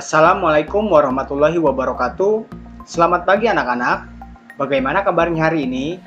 Assalamualaikum warahmatullahi wabarakatuh. Selamat pagi anak-anak. Bagaimana kabarnya hari ini?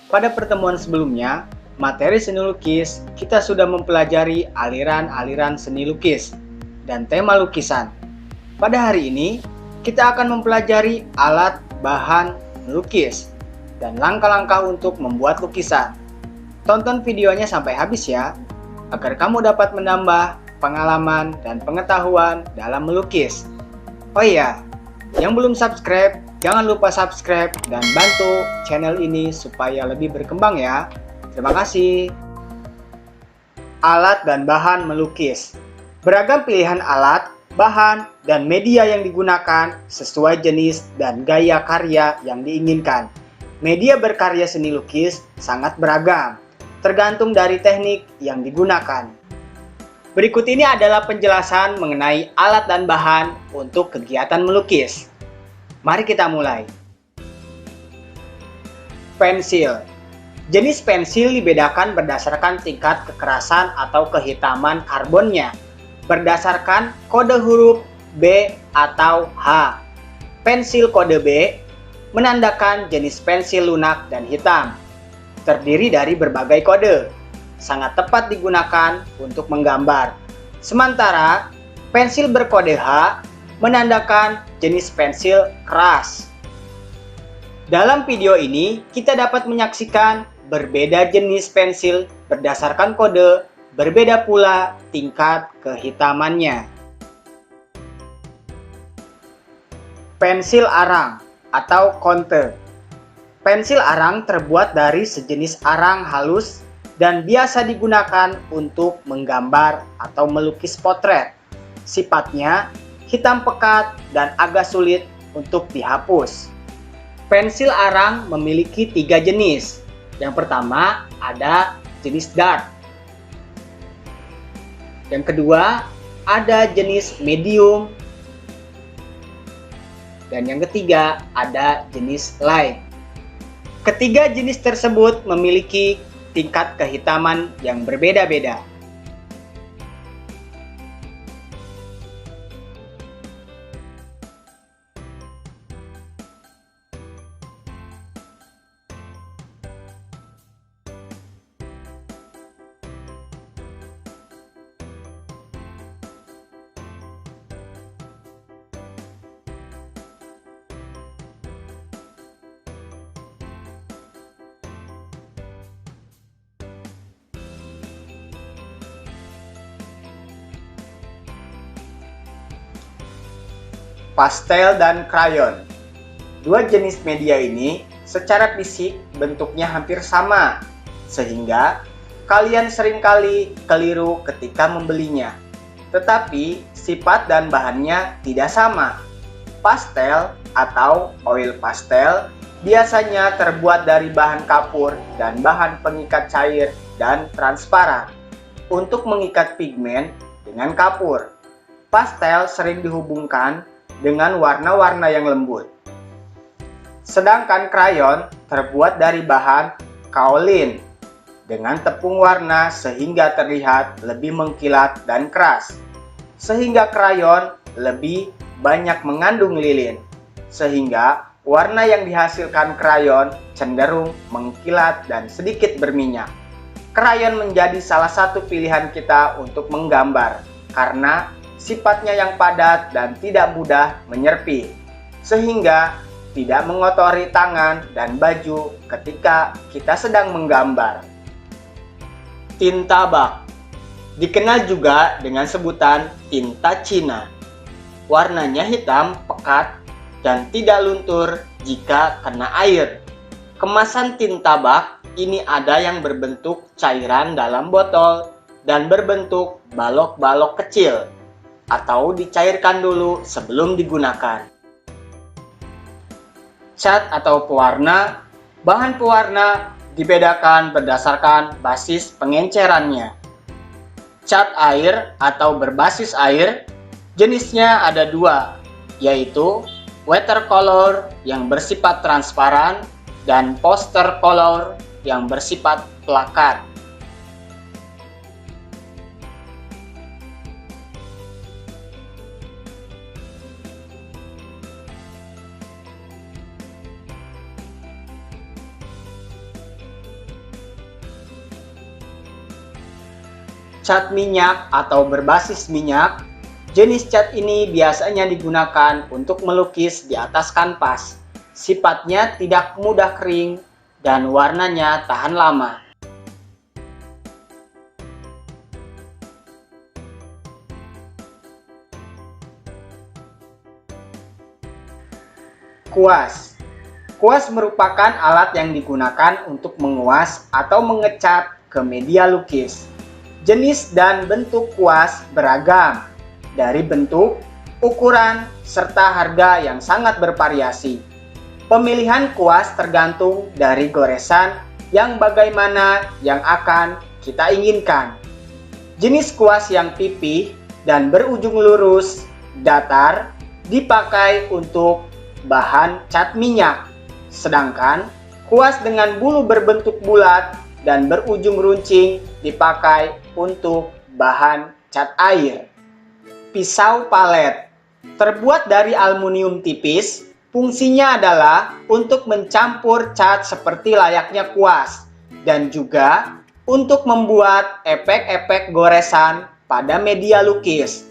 Pada pertemuan sebelumnya, materi seni lukis, kita sudah mempelajari aliran-aliran seni lukis dan tema lukisan. Pada hari ini, kita akan mempelajari alat bahan melukis dan langkah-langkah untuk membuat lukisan. Tonton videonya sampai habis ya, agar kamu dapat menambah pengalaman dan pengetahuan dalam melukis. Oh iya, yang belum subscribe, jangan lupa subscribe dan bantu channel ini supaya lebih berkembang ya. Terima kasih. Alat dan bahan melukis. Beragam pilihan alat, bahan, dan media yang digunakan sesuai jenis dan gaya karya yang diinginkan. Media berkarya seni lukis sangat beragam, tergantung dari teknik yang digunakan. Berikut ini adalah penjelasan mengenai alat dan bahan untuk kegiatan melukis. Mari kita mulai. Pensil. Jenis pensil dibedakan berdasarkan tingkat kekerasan atau kehitaman karbonnya, berdasarkan kode huruf B atau H. Pensil kode B menandakan jenis pensil lunak dan hitam, terdiri dari berbagai kode. Sangat tepat digunakan untuk menggambar. Sementara pensil berkode H menandakan jenis pensil keras. Dalam video ini kita dapat menyaksikan berbeda jenis pensil berdasarkan kode, berbeda pula tingkat kehitamannya. Pensil arang atau konte. Pensil arang terbuat dari sejenis arang halus dan biasa digunakan untuk menggambar atau melukis potret. Sifatnya hitam pekat dan agak sulit untuk dihapus. Pensil arang memiliki 3 jenis. Yang pertama ada jenis dart. Yang kedua ada jenis medium. Dan yang ketiga ada jenis light. Ketiga jenis tersebut memiliki tingkat kehitaman yang berbeda-beda. Pastel dan krayon. Dua jenis media ini secara fisik bentuknya hampir sama, sehingga kalian seringkali keliru ketika membelinya. Tetapi sifat dan bahannya tidak sama. Pastel atau oil pastel biasanya terbuat dari bahan kapur dan bahan pengikat cair dan transparan untuk mengikat pigmen dengan kapur. Pastel sering dihubungkan dengan warna-warna yang lembut. Sedangkan krayon terbuat dari bahan kaolin dengan tepung warna sehingga terlihat lebih mengkilat dan keras. Sehingga krayon lebih banyak mengandung lilin, sehingga warna yang dihasilkan krayon cenderung mengkilat dan sedikit berminyak. Krayon menjadi salah satu pilihan kita untuk menggambar karena sifatnya yang padat dan tidak mudah menyerpi, sehingga tidak mengotori tangan dan baju ketika kita sedang menggambar. Tinta bak dikenal juga dengan sebutan tinta Cina. Warnanya hitam pekat dan tidak luntur jika kena air. Kemasan tinta bak ini ada yang berbentuk cairan dalam botol dan berbentuk balok-balok kecil, atau dicairkan dulu sebelum digunakan. Cat atau pewarna. Bahan pewarna dibedakan berdasarkan basis pengencerannya. Cat air atau berbasis air, jenisnya ada 2, yaitu watercolor yang bersifat transparan dan poster color yang bersifat plakat. Cat minyak atau berbasis minyak. Jenis cat ini biasanya digunakan untuk melukis di atas kanvas. Sifatnya tidak mudah kering dan warnanya tahan lama. Kuas. Kuas merupakan alat yang digunakan untuk menguas atau mengecat ke media lukis. Jenis dan bentuk kuas beragam, dari bentuk, ukuran, serta harga yang sangat bervariasi. Pemilihan kuas tergantung dari goresan yang bagaimana yang akan kita inginkan. Jenis kuas yang pipih dan berujung lurus, datar, dipakai untuk bahan cat minyak. Sedangkan kuas dengan bulu berbentuk bulat dan berujung runcing dipakai untuk bahan cat air. Pisau palet terbuat dari aluminium tipis, fungsinya adalah untuk mencampur cat seperti layaknya kuas dan juga untuk membuat efek-efek goresan pada media lukis.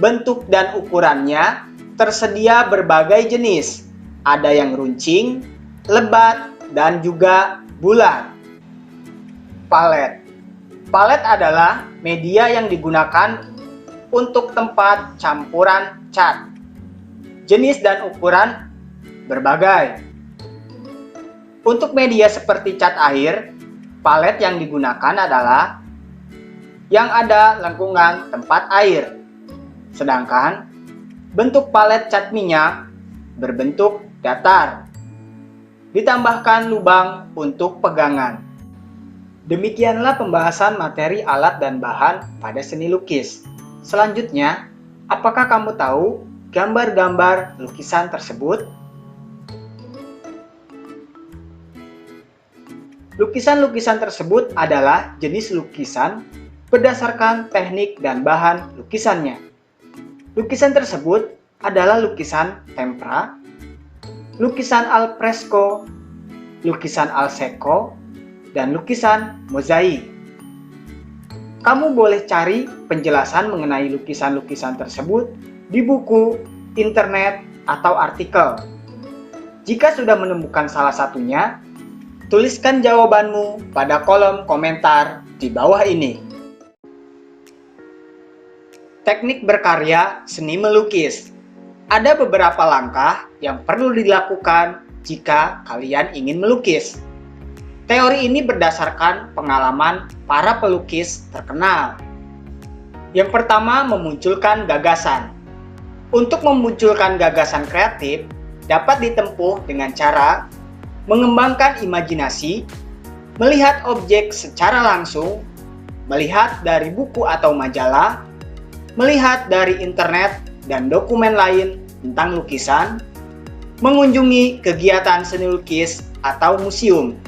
Bentuk dan ukurannya tersedia berbagai jenis, ada yang runcing, lebat, dan juga bulat. Palet. Palet adalah media yang digunakan untuk tempat campuran cat. Jenis dan ukuran berbagai. Untuk media seperti cat air, palet yang digunakan adalah yang ada lengkungan tempat air. Sedangkan bentuk palet cat minyak berbentuk datar. Ditambahkan lubang untuk pegangan. Demikianlah pembahasan materi alat dan bahan pada seni lukis. Selanjutnya, apakah kamu tahu gambar-gambar lukisan tersebut? Lukisan-lukisan tersebut adalah jenis lukisan berdasarkan teknik dan bahan lukisannya. Lukisan tersebut adalah lukisan tempera, lukisan al fresco, lukisan al secco, dan lukisan mozaik. Kamu boleh cari penjelasan mengenai lukisan-lukisan tersebut di buku, internet, atau artikel. Jika sudah menemukan salah satunya, tuliskan jawabanmu pada kolom komentar di bawah ini. Teknik berkarya seni melukis. Ada beberapa langkah yang perlu dilakukan jika kalian ingin melukis. Teori ini berdasarkan pengalaman para pelukis terkenal. Yang pertama, memunculkan gagasan. Untuk memunculkan gagasan kreatif dapat ditempuh dengan cara mengembangkan imajinasi, melihat objek secara langsung, melihat dari buku atau majalah, melihat dari internet dan dokumen lain tentang lukisan, mengunjungi kegiatan seni lukis atau museum.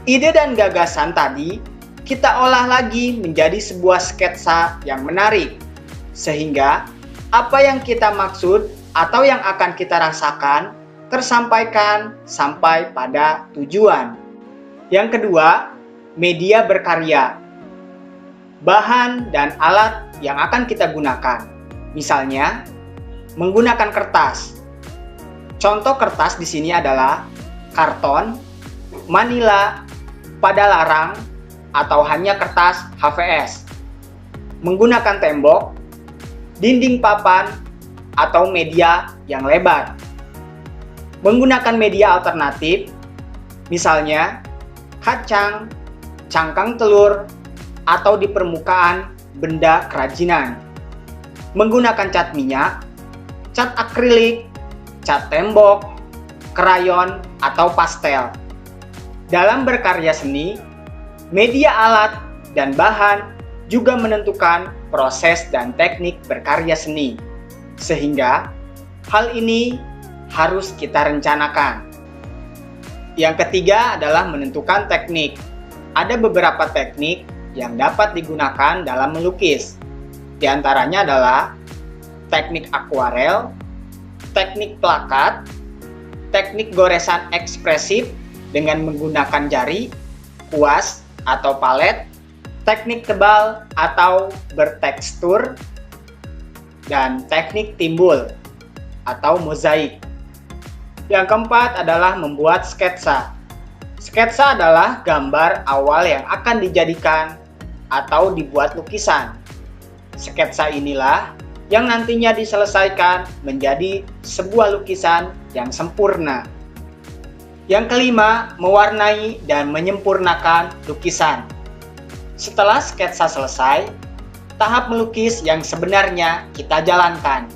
Ide dan gagasan tadi kita olah lagi menjadi sebuah sketsa yang menarik, sehingga apa yang kita maksud atau yang akan kita rasakan tersampaikan sampai pada tujuan. Yang kedua, media berkarya. Bahan dan alat yang akan kita gunakan. Misalnya, menggunakan kertas. Contoh kertas di sini adalah karton, manila, pada larang, atau hanya kertas HVS. Menggunakan tembok, dinding papan, atau media yang lebar. Menggunakan media alternatif, misalnya kacang, cangkang telur, atau di permukaan benda kerajinan. Menggunakan cat minyak, cat akrilik, cat tembok, krayon, atau pastel. Dalam berkarya seni, media alat dan bahan juga menentukan proses dan teknik berkarya seni. Sehingga hal ini harus kita rencanakan. Yang ketiga adalah menentukan teknik. Ada beberapa teknik yang dapat digunakan dalam melukis. Di antaranya adalah teknik akuarel, teknik plakat, teknik goresan ekspresif dengan menggunakan jari, kuas atau palet, teknik tebal atau bertekstur, dan teknik timbul atau mozaik. Yang keempat adalah membuat sketsa. Sketsa adalah gambar awal yang akan dijadikan atau dibuat lukisan. Sketsa inilah yang nantinya diselesaikan menjadi sebuah lukisan yang sempurna. Yang kelima, mewarnai dan menyempurnakan lukisan. Setelah sketsa selesai, tahap melukis yang sebenarnya kita jalankan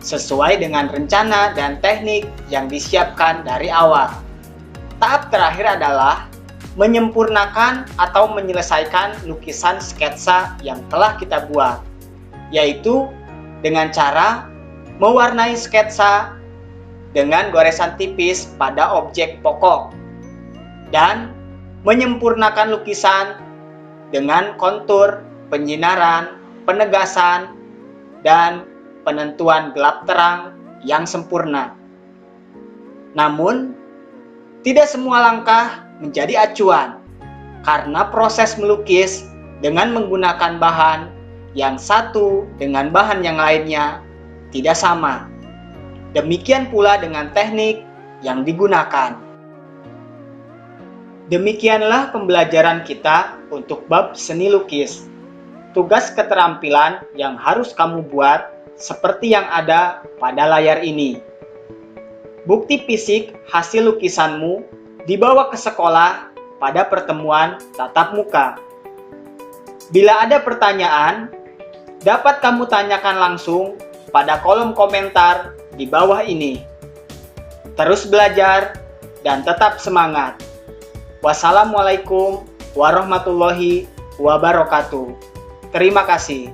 sesuai dengan rencana dan teknik yang disiapkan dari awal. Tahap terakhir adalah menyempurnakan atau menyelesaikan lukisan sketsa yang telah kita buat, yaitu dengan cara mewarnai sketsa dengan goresan tipis pada objek pokok dan menyempurnakan lukisan dengan kontur, penyinaran, penegasan, dan penentuan gelap terang yang sempurna. Namun, tidak semua langkah menjadi acuan karena proses melukis dengan menggunakan bahan yang satu dengan bahan yang lainnya tidak sama. Demikian pula dengan teknik yang digunakan. Demikianlah pembelajaran kita untuk bab seni lukis. Tugas keterampilan yang harus kamu buat seperti yang ada pada layar ini. Bukti fisik hasil lukisanmu dibawa ke sekolah pada pertemuan tatap muka. Bila ada pertanyaan, dapat kamu tanyakan langsung pada kolom komentar di bawah ini. Terus belajar dan tetap semangat. Wassalamualaikum warahmatullahi wabarakatuh. Terima kasih.